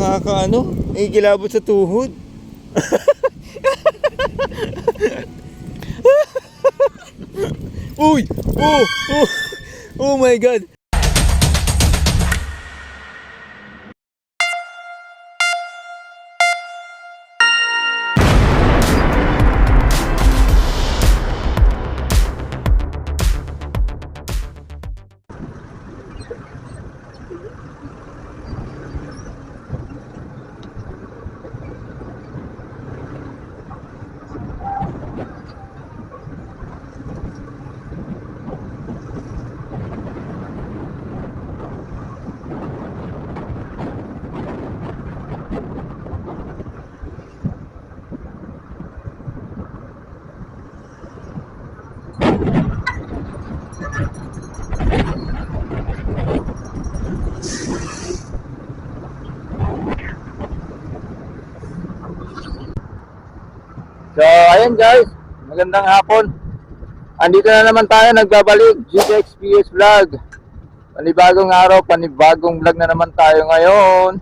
Nakakaano, kilabot sa tuhod. Uy! Oh! Oh! Oh my God! So, ayan guys, magandang hapon. Andito na naman tayo, nagbabalik, GTXPS Vlog. Panibagong araw, panibagong vlog na naman tayo ngayon.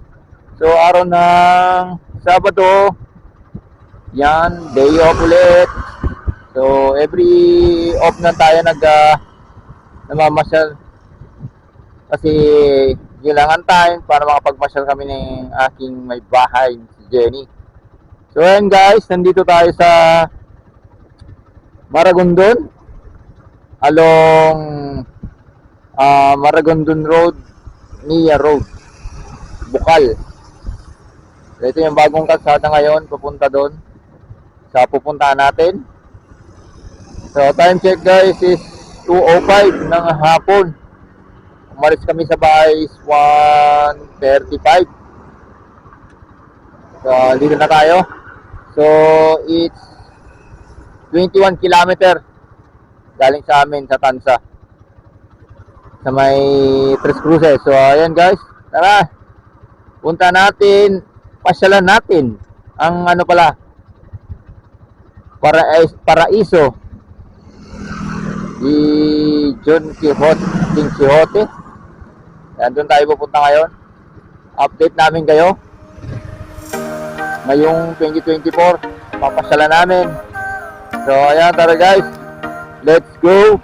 So, araw ng Sabado. Yan, day off ulit. So, every off na tayo namamasyal. Kasi kailangan time para makapagmasyal kami ng aking may bahay, si Jenny. So ayan guys, nandito tayo sa Maragondon along Maragondon Road, Nia Road, Bukal. So ito yung bagong kalsada ngayon, papunta doon sa pupuntahan natin. So time check guys is 2:05 ng hapon. Umalis kami sa bahay is 1:35. So dito na tayo. So, it's 21 kilometer galing sa amin sa Tansa, sa may Tres Cruces. So, ayan guys, tara, punta natin, pasyalan natin ang ano pala, Paraiso di John Quixote. Ayan, doon tayo pupunta ngayon. Update namin kayo ngayong 2024, papasyalan namin. So ayan, tara guys, let's go.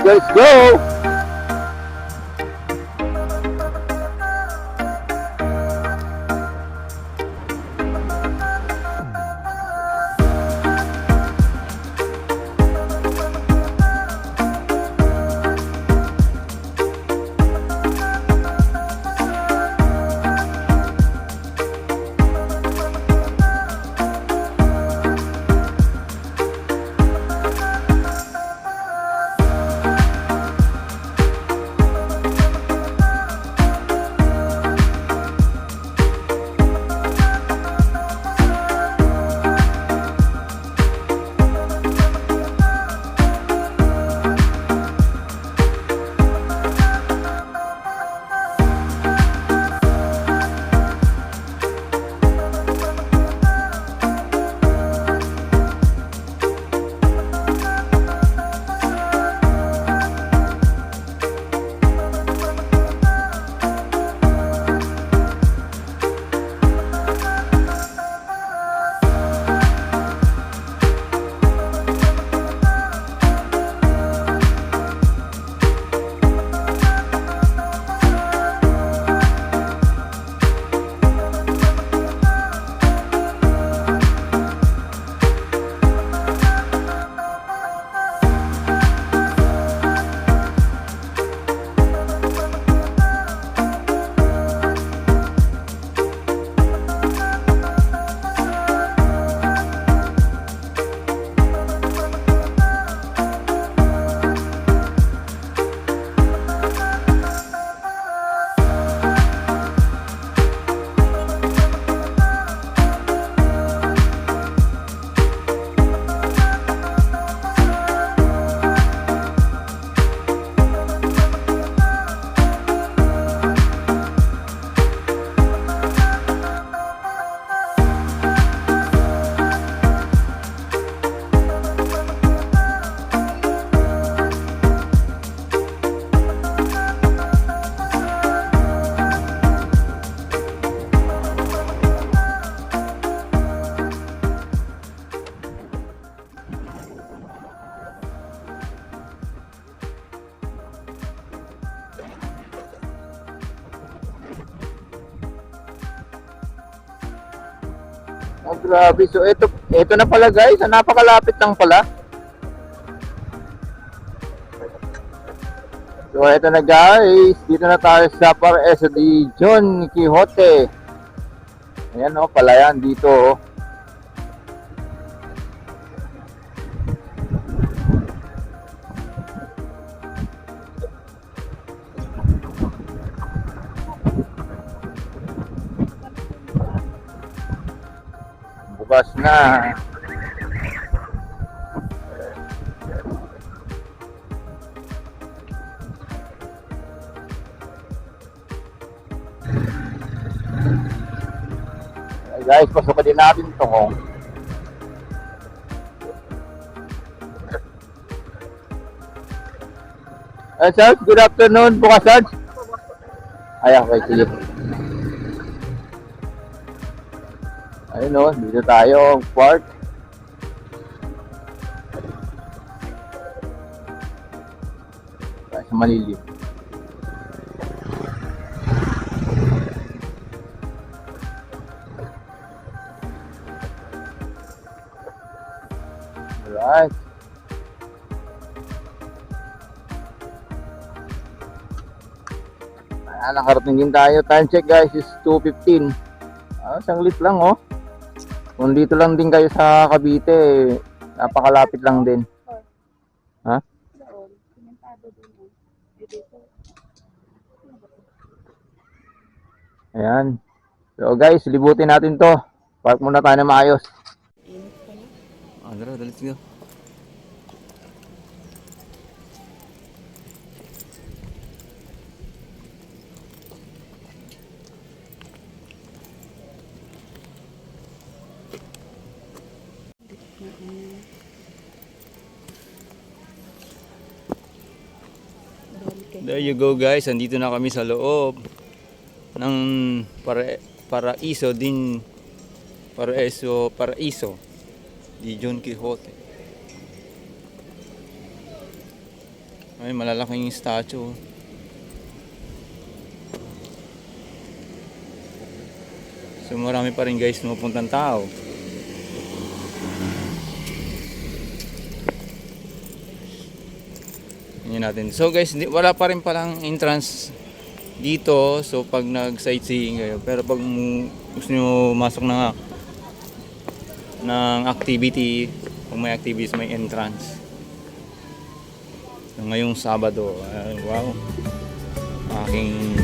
Let's go. Oh, grabe. So, ito na pala guys. Napakalapit lang pala. So, ito na guys. Dito na tayo sa Paraíso de Don Quixote. Ayan o, palayan dito o. Bukas na. Guys, pasukan din natin ito. Oh. Sarge, good afternoon. Bukas, Sarge. Ay, okay, sige. Ayun o, dito tayo, park. Sa Malilim. Alright. Nakarating din tayo. Time check guys is 2:15. Sanglit lang oh. Kung dito lang din kayo sa Cavite, napakalapit lang din. Ha? Ayan. So guys, libutin natin to. Park muna tayo na maayos. Tara, let's go. There you go guys, andito na kami sa loob ng Paraíso di Don Quixote. Ay, malalaking statue. So marami pa rin guys pumupuntang tao. Natin. So guys, wala pa rin palang entrance dito. So pag nag-sightseeing kayo, pero pag gusto niyo masok ng activity, kung may activities, may entrance. So ngayong Sabado, wow. Aking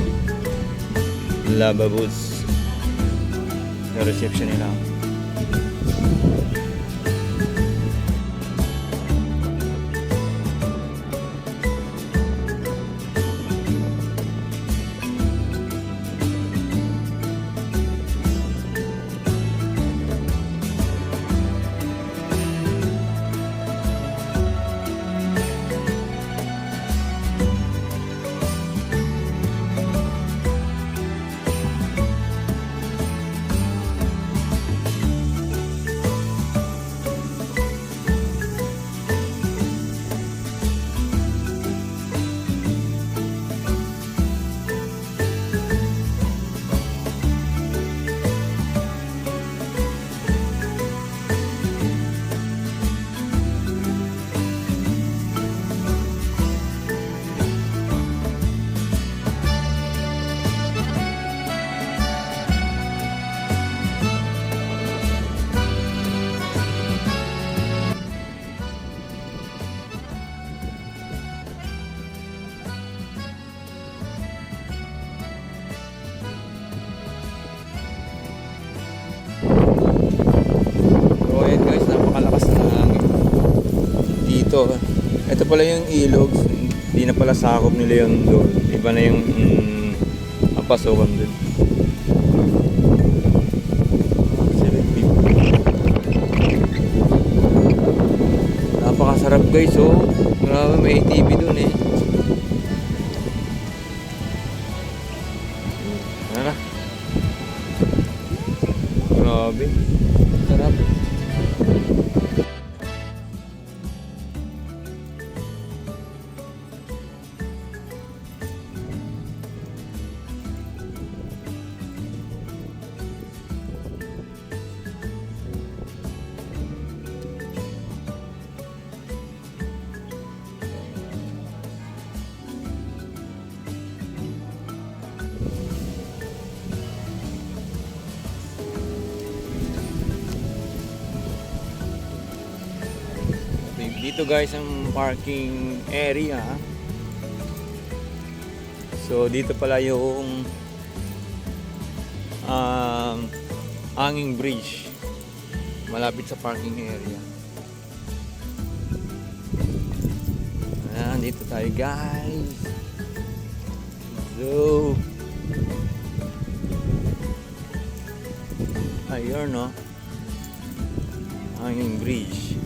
lavabos sa reception nila. Ito pala yung ilog, hindi na pala sakop nila yung doon. Iba na yung ang pasokan doon. Napakasarap guys oh. Grabe, may ATV doon eh. Tara. Grabe. Sarap. Ito guys ang parking area. So dito pala yung hanging bridge malapit sa parking area. Ayan, dito tayo guys. So ayun no, hanging bridge.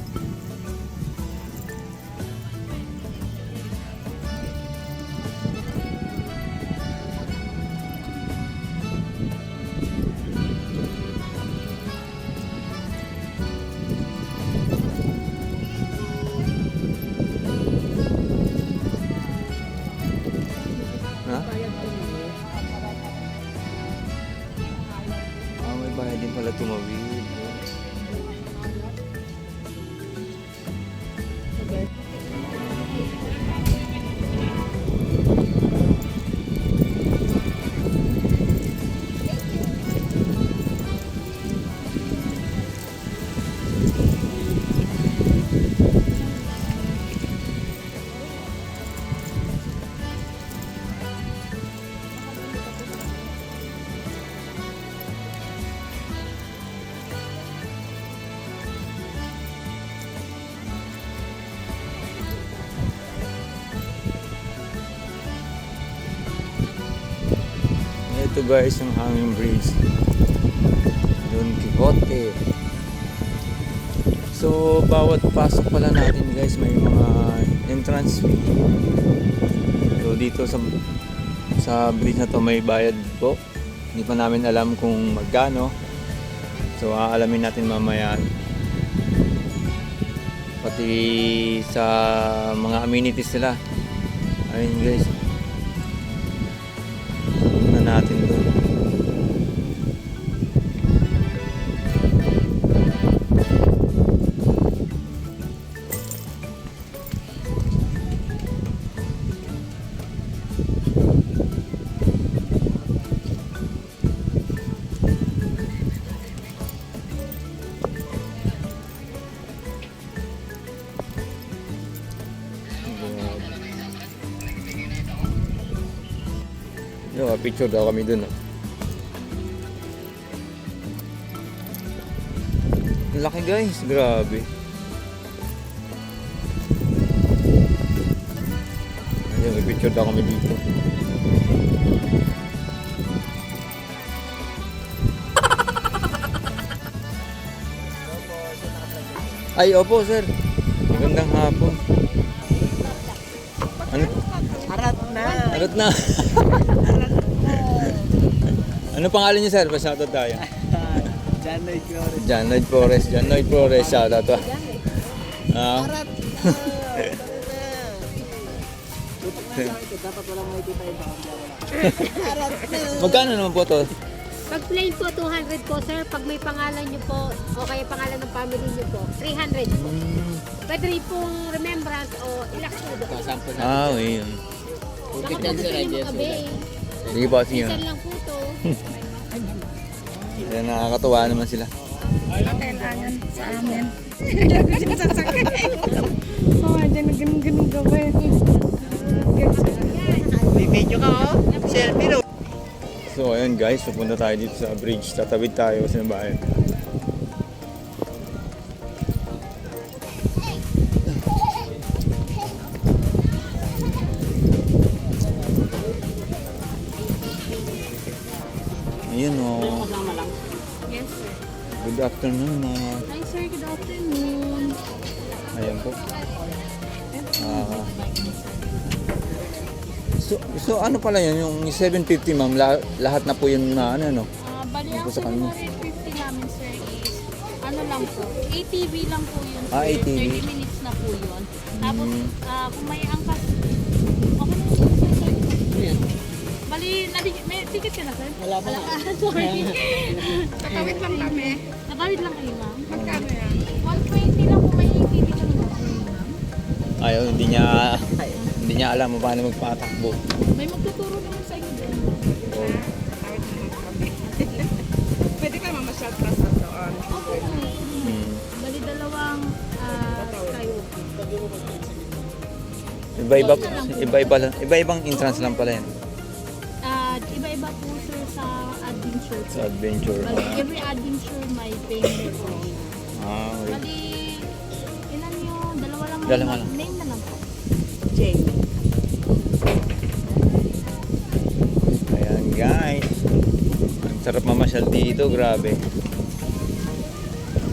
May bayad din pala tumawid. Ito guys yung hanging bridge Don Quixote. So bawat pasok pala natin guys may mga entrance fee. So dito sa bridge na to may bayad po. Hindi pa namin alam kung magkano. So aalamin natin mamaya. Pati sa mga amenities nila. Ayun guys. Natin doon. Yo, picture daw kami dun. Laki guys, grabe. Ayun, may picture daw kami dito. Ay, opo sir. Magandang hapon. Ano? Arat na. Arat na. Ano pangalan niyo sir? Pa-shoutout tayo. John Lloyd Flores. John Lloyd Flores. John Lloyd Flores. Shoutout to. Arat na. Dapat walang may kita yung Arat na. Magkano naman po to? Pag plain po, 200 po, sir. Pag may pangalan nyo po, o kaya pangalan ng family nyo po, 300 po. Pwede rin pong remembrance o ilak po doon. Kasampo na. Ah, okay. Nakapagod kayo mga kabe. Sige po, sige. Minsan lang po to. Yan, nakakatuwa naman sila. Kailangan sa amin. Lagi siya sasakay. Oo, dyan na ganun gawin. May video ka oh. Selfie no. So ayun guys, pupunta tayo dito sa bridge. Tatawid tayo sa bahay. Ayun o. Yes, sir. Good afternoon. Hi, sir. Good afternoon. Ayan po. So ano pala yun? Yung 750 ma'am, lahat na po yun na ano? Bali ang Ano po sa kanya? 750 namin sir is ano lang po, ATV lang po yun. Ah, sir. ATV. 30 minutes na po yun. Tapos kung may angkas, okay na sir. Bali, may ticket ka na sir? Wala pa. Sorry. Tatawid lang kami. Nakawit lang kayo ma'am. Magkano yan? 120 lang po may ATV lang ma'am. Ayaw, hindi niya alam kung paano magpatakbo. May magtuturo naman sa inyo doon. Tatawid naman kami. Pwede ka mamasyal plus at doon. Okay. Hmm. Bali dalawang skywalk. Iba-ibang entrance lang pala yan. Iba-iba po sir sa adventure. Sa adventure. Bali, every adventure may payment po. Okay. Bali, ilan yun? Dalawa lang. Dalawa lang. Name na lang po. Jamie. Ayan guys. Ang sarap mamasyal dito, grabe.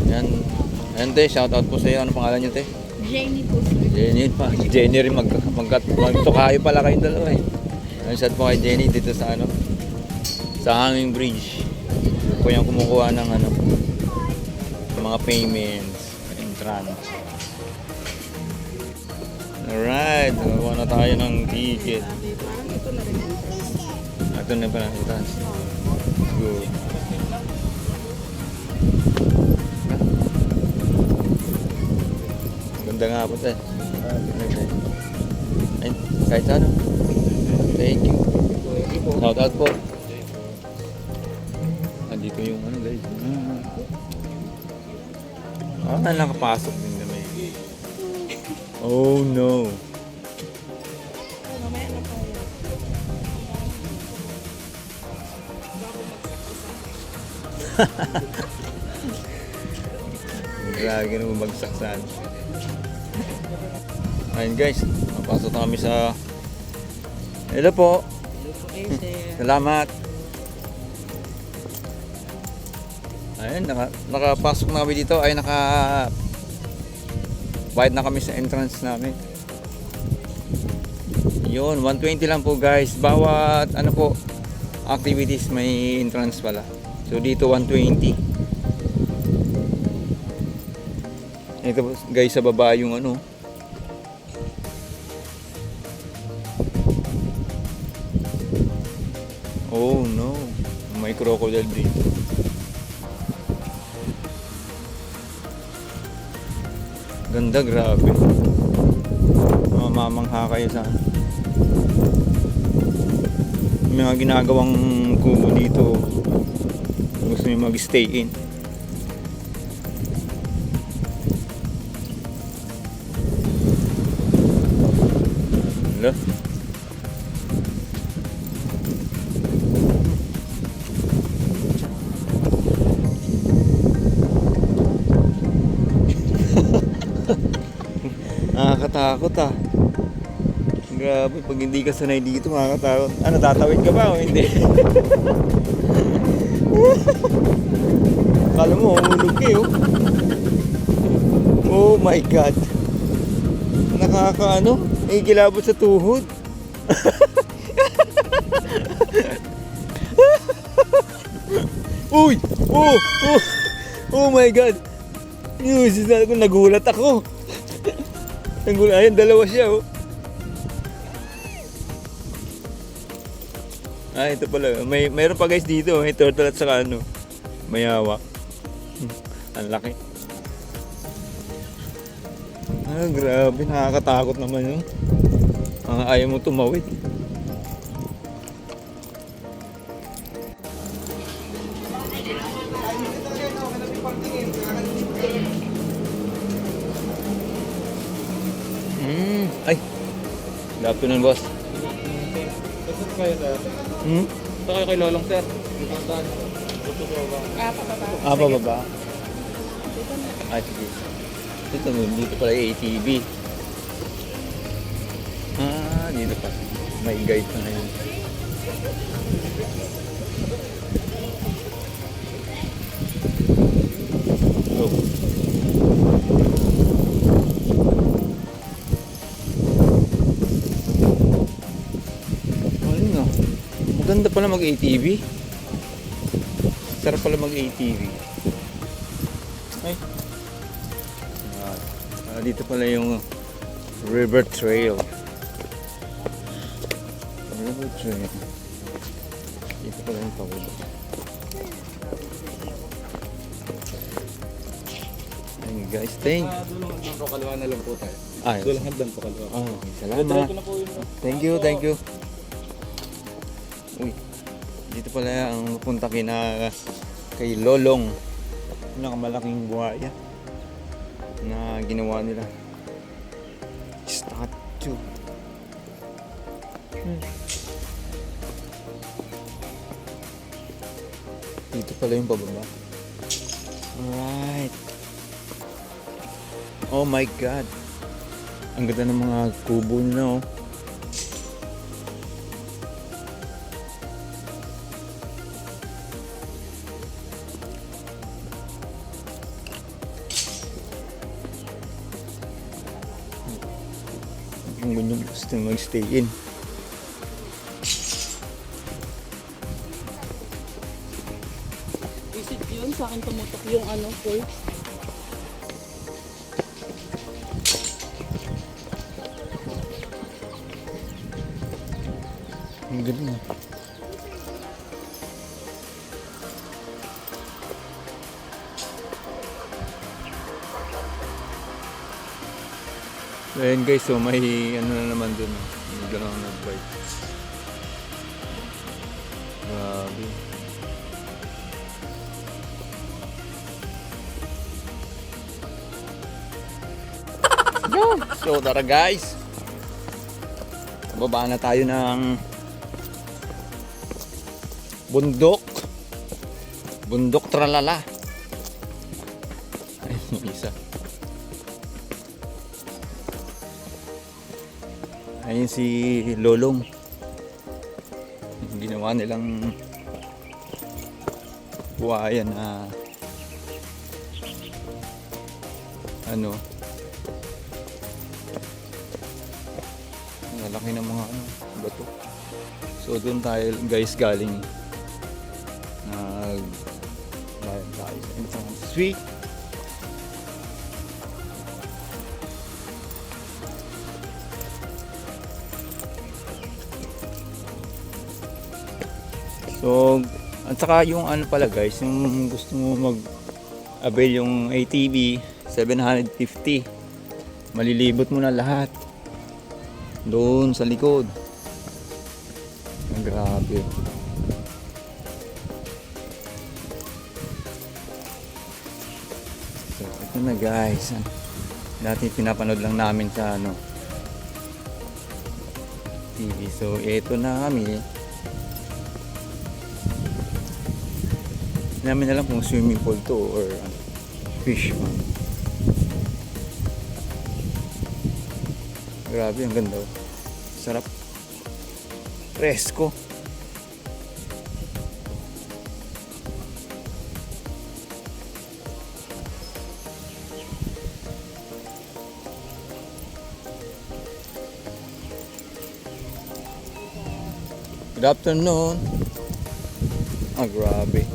Ayan. Ayan te, shoutout po sa iyo. Ano pangalan niyo te? Jamie po sir. Jenny pa. Jenny rin magtukayo pala kayong dalawa eh. Ayan, shout po kay Jenny dito sa ano. Sa Hanging Bridge. Doon po yung kumukuha ng ano. Ng mga payments. Entrance. Alright. Nakakuha na tayo ng ticket. Ito na pala entrance. Good. Ganda nga po tayo. Ay, kahit ano. Thank you. Shout out po. Andito yung ano guys. Nakapasok din na may. Oh no. Grabe na bumagsak saan. Ayun guys, napasok na kami sa... Hello po. Salamat. Ayun, nakapasok na kami dito. Ay, bayad na kami sa entrance namin. Yun, 120 lang po guys. Bawat ano po, activities may entrance pala. So dito 120. Ito guys sa baba yung ano. Oh no, may crocodile dito. Ganda, grabe. Mamamangha kayo sa may mga ginagawang kubo dito. Gusto niyo mag-stay in. Hello? Nakakatakot ah. Grabe, pag hindi ka sanay dito, makakatakot. Ano, tatawid ka ba o hindi? Kala mo, umulog kayo. Oh my God. Nakakaano? Kilabot sa tuhod. Uy! Oh! Oh! Oh my God! Nagulat ako. Ayun, dalawa siya oh. Ah, ito pala. Mayroon pa guys dito. May turtle at saka ano. May hawak. Ang laki. Ah, grabe. Nakakatakot naman yun. Ayaw mo tumawid. Ay. Good afternoon, boss. Ito kayo kay Lolong, sir. Pababa. Ah, sige. Dito pala yung ATV. Ah, dito pa. May guide na ngayon. Oh. Maganda pala mag-ATV. Sarap pala mag-ATV. Ay. Dito pala yung River Trail. River Trail. Dito pala yung tawid. Ayun guys, thank you. Dulong po, kaliwa na lang po tayo. Ay, Dulong hagdan po, kaliwa. oh, salamat. Na po yun. Thank you, thank you. Uy, dito pala ang punta kay Lolong. Nakamalaking buhaya na ginawa nila. Statue. Dito pala yung pababa. Alright. Oh my God. Ang ganda ng mga kubo nila, oh. Ang ganda gusto mag-stay in. Visit yun, sa akin tumutok yung ano, pulse. Ang galing, ah. So ayan guys, so may ano na naman dun, oh. May gano'ng nag-bike. Grabe. So tara guys, baba na tayo ng bundok tralala. Ay, yung isa. Ayun si Lolong. Ginawa nilang buhayan na ano, ang laki ng mga ano, bato. So doon tayo guys galing. Bayan tayo sa entrance suite. So, at saka yung ano pala guys, yung gusto mo mag-avail yung ATV 750, malilibot mo na lahat doon sa likod. Ang grabe. So, ito na guys. Dati pinapanood lang namin sa ano TV. So, ito na kami. Hindi namin alam kung swimming pool to or fish pond. Grabe, ang ganda. Sarap. Presko. Good afternoon. Ah, grabe.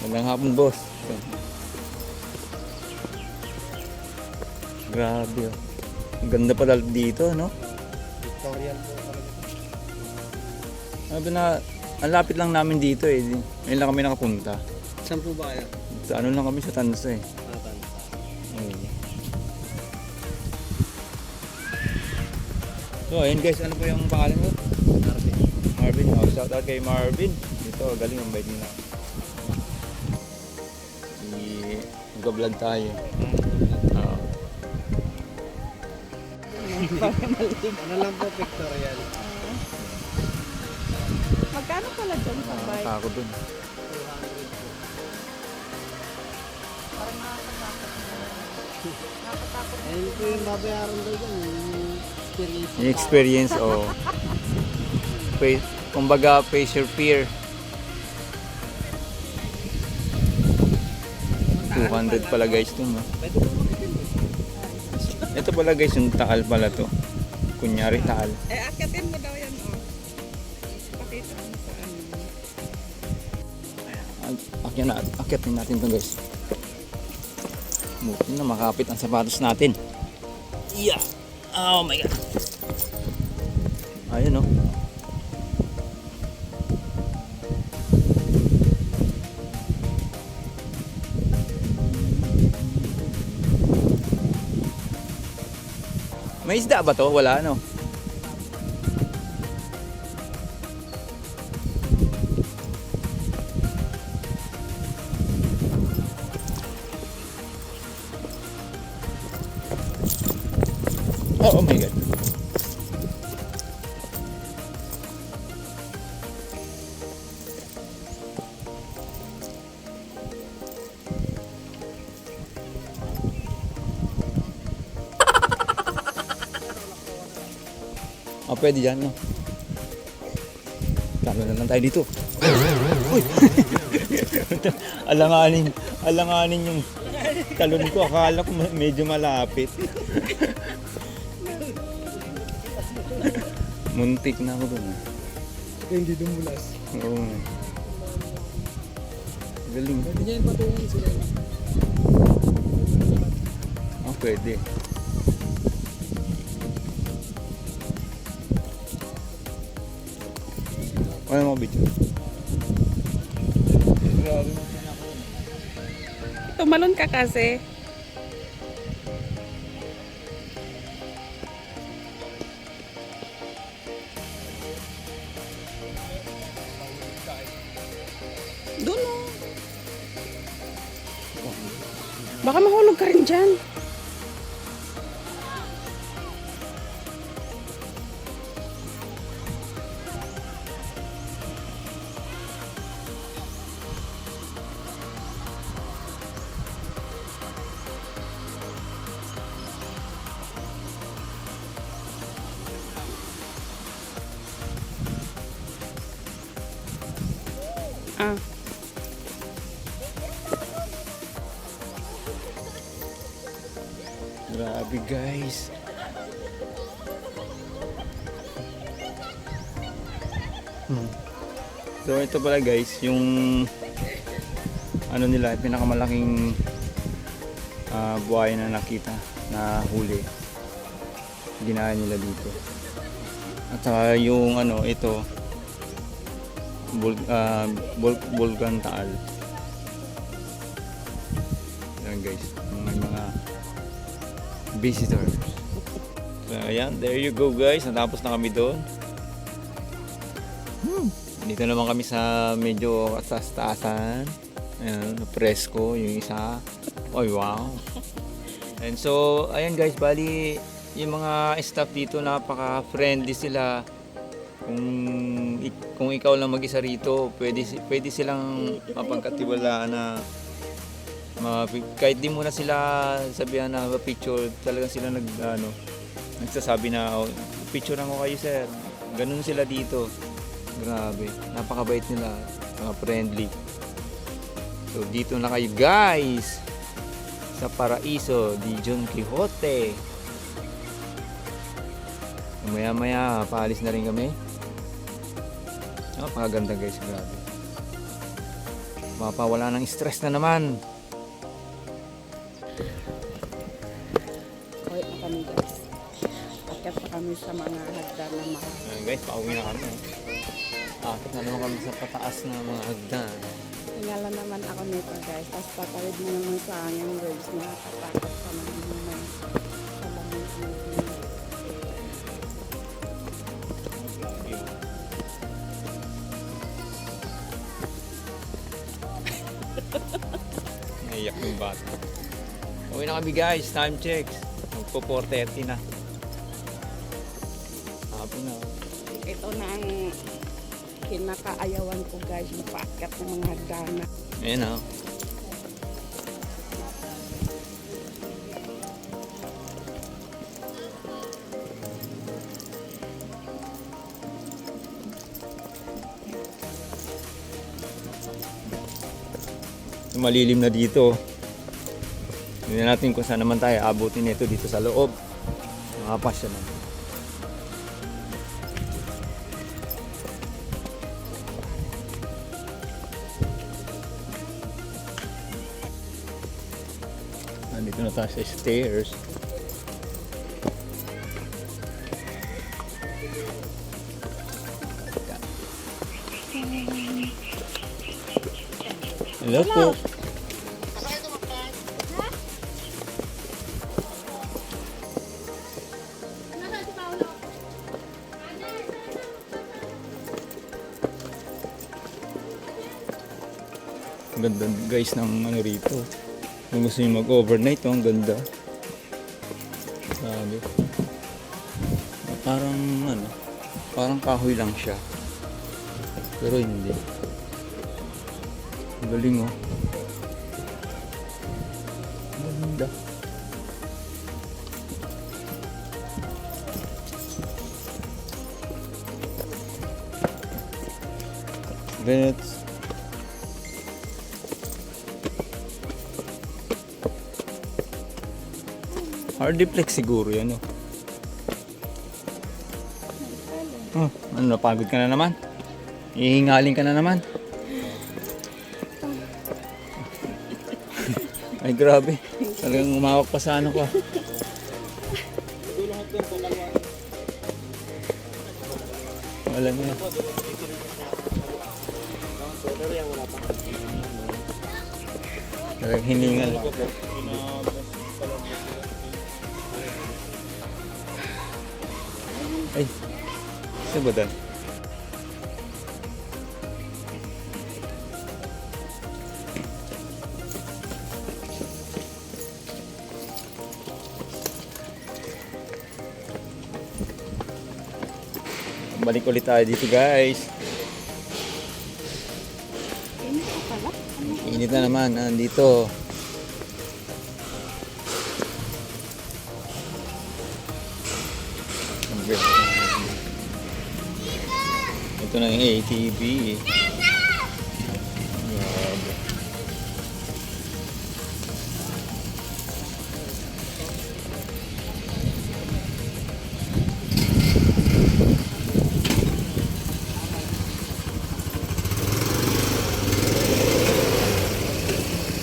Magandang hapon, boss. Grabe, oh. Ang ganda pala dito, no? Victorian po talaga. Sabi na, ang lapit lang namin dito eh. Ngayon lang kami nakapunta. Saan po ba kayo? Sa ano lang kami sa Tansa eh. Tatan. Oo. So, ayun guys, ano po yung pangalan mo? Marvin. Marvin. Oh, shout out kay Marvin. Dito, galing ang bait nila. Mag-vlog tayo. Oo. Ano lang po, Victorian. Magkano pala dyan sa bike? Nakakatakot dun. 200 po. Parang nakakatakot. Nakakatakot. Ayun po yung babayaran daw dyan. Yung experience, o kumbaga, face your fear. 200 pala guys ito, no? Pwede po makitin mo. Ito pala guys, yung taal pala to. Kunyari taal. Eh, akitin mo daw yan, oh. Pakita mo sa ano. Akyatin natin to guys. Buti na makapit ang sapatos natin. Yeah! Oh my God! Ayun, no? May isda ba to? Wala, no? Oh, pwede dyan, no? Talo na lang tayo dito. Uy! alanganin yung talon ko. Akala ko medyo malapit. Muntik na ako dun. Hindi dumulas. Oo. Galing. Pwede niya yung patungan sila. Oh, pwede. Ano mo video? Tumalon ka kasi. Doon o. Baka mahulog ka rin dyan. Ah. Grabe guys. So ito pala guys, yung ano nila, pinakamalaking buhay na nakita na huli. Ginaya nila dito. At saka yung ano, ito Bulkan Taal. Ayan guys, may mga visitors. So ayan, there you go guys. Natapos na kami doon. Dito naman kami sa medyo taas-taasan. Ayan, presko yung isa. Oy, wow. And so, ayan guys, bali yung mga staff dito napaka-friendly sila. Kung ikaw lang mag-isa rito, pwede silang mapagkatiwalaan na kahit di mo na sila sabihan na picture, talagang sila nagsasabi na oh, picture ko kayo sir. Ganun sila dito. Grabe, napakabait nila, mga friendly. So dito na kayo guys sa Paraiso di Don Quixote. Maya paalis na rin kami. Napakaganda guys, grabe. Mapawala ng stress na naman. Okay na kami guys. Akit pa kami sa mga hagdan na mga. Ayan guys, pauwi na kami. Akit na naman kami sa pataas na mga hagdan. Tingala naman ako nito guys. Tapos patawid mo naman sa akin words na katakot pa naman naman sa lamig mo. Naiyak yung bata. Uwi na kami guys, time checks. Magpo 4:30 na. Hapon na. Ito na ang kinakaayawan ko guys, yung paakyat ng mga hagdanan. Ayan na. Malilim na dito. Tingnan natin kung saan naman tayo abutin nito dito sa loob. Makapasya na. Nandito na tayo sa stairs. Hello po. Ang ganda guys ng ano rito. Kung gusto nyo mag-overnight, ang ganda. Sabi. Parang ano, parang kahoy lang siya. Pero hindi. Ang galing oh. Ang ganda. Bennett. Hardiplex siguro yan, oh. Oh, ano, napagod ka na naman? Ihingaling ka na naman? Ay, grabe. Talagang umawak pa sa ano ko. Wala na yan. Talagang hiningal. Ay, saan ba dan? Balik ulit tayo dito, guys. Init na naman, nandito. Ito na yung ATV. Grabe.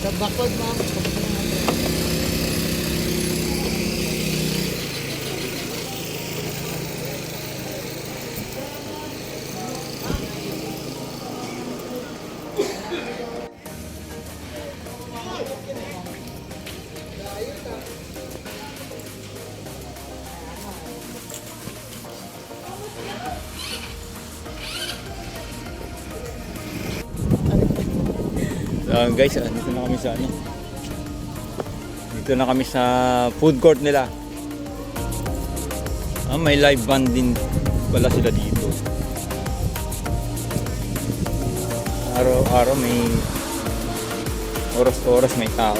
Sa bakod ma'am. Guys, dito na kami sa ano. Dito na kami sa food court nila. May live band din pala sila dito. Araw-araw may oras-oras may tao.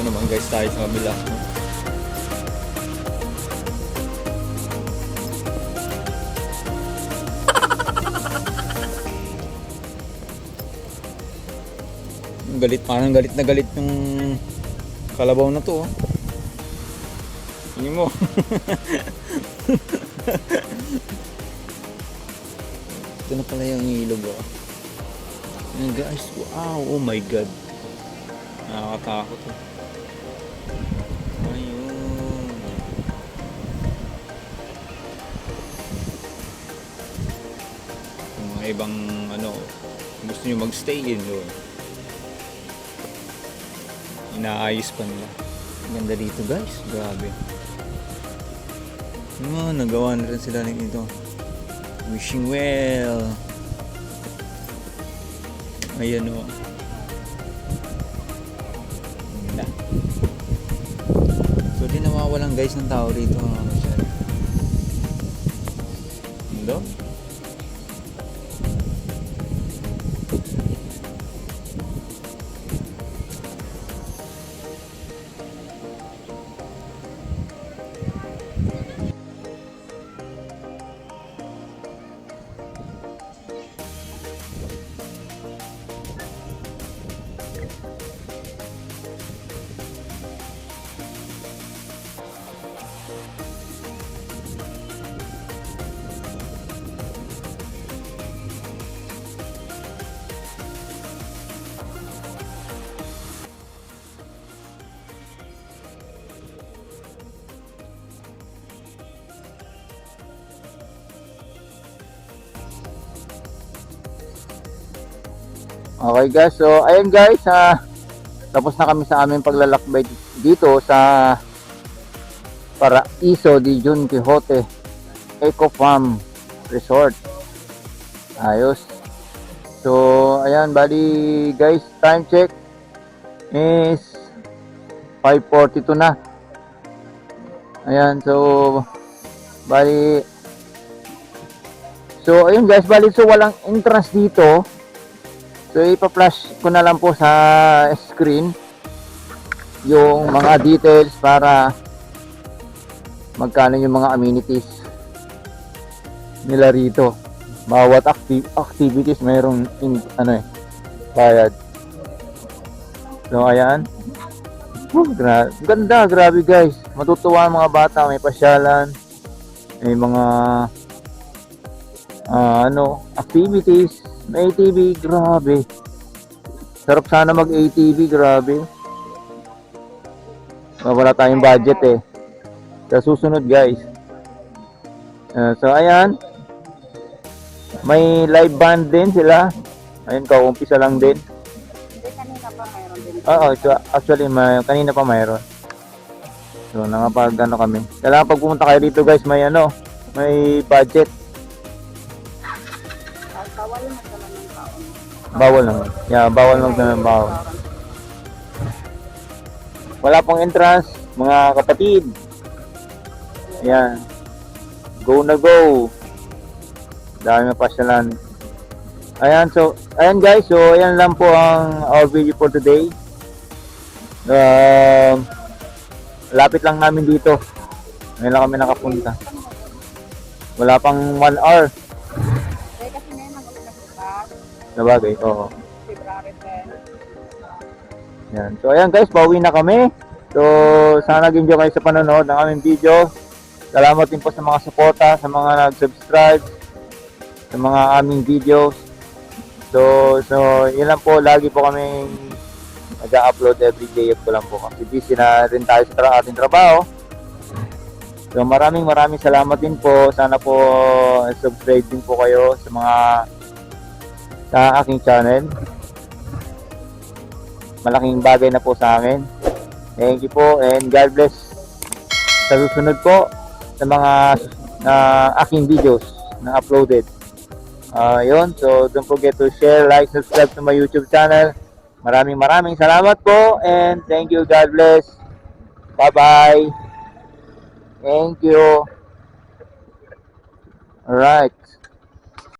Dito naman guys tayo sa kabila. Galit, parang galit na galit yung kalabaw na to. Tingin mo. Ito na pala yung ilog. Ayan guys, wow, oh my god. Nakakatakot. Ayun. Kung mga ibang ano, gusto nyo magstay in doon. Inaayos pa nila. Ganda dito guys, grabe. Nagawa na rin sila nito. Wishing well. Ayan o. Ganda. So di nawawalan guys ng tao rito mga kasyari. Hello? Okay guys, so ayan guys, tapos na kami sa aming paglalakbay dito sa Paraiso de Don Quijote Eco Farm Resort. Ayos. So ayan, bali guys, time check is 5:42 na. Ayan, so bali, so ayun guys, bali so walang entrance dito. So ipa-flash ko na lang po sa screen yung mga details para magkano yung mga amenities nila rito. Bawat activities mayroong bayad. So ayan. Ganda, grabe guys. Matutuwa ang mga bata, may pasyalan, may mga activities. May ATV, grabe. Sarap sana mag-ATV, grabe. Wala tayong budget eh. Sa susunod guys. So ayan. May live band din sila. Ayun, kaumpisa lang din. Kanina pa mayroon din. Oo, actually kanina pa mayroon. So nakapag kami. Kailangan pag pumunta kayo dito guys, may budget. Bawal naman. Yeah, bawal magdala ng bawal. Wala pong entrance, mga kapatid. Ayan. Go na go. Dahil na pasyalan. Ayan, so, ayan guys. So, ayan lang po ang our video for today. Lapit lang namin dito. Ngayon lang kami nakapunta. Wala pang 1 hour. Sabagay, oo. Yan. So ayan guys, pauwi na kami. So sana nag-enjoy kayo sa panonood ng aming video. Salamat din po sa mga suporta, sa mga nag-subscribe sa mga aming videos. So yun lang po, lagi po kaming nag-upload every day po lang po kasi busy na rin tayo sa ating trabaho. So maraming salamat din po. Sana po subscribe din po kayo sa aking channel. Malaking bagay na po sa akin. Thank you po and God bless. Sa susunod po sa mga aking videos na uploaded. Yun, so don't forget to share, like, subscribe to my YouTube channel. Maraming salamat po and thank you. God bless. Bye bye. Thank you. Alright.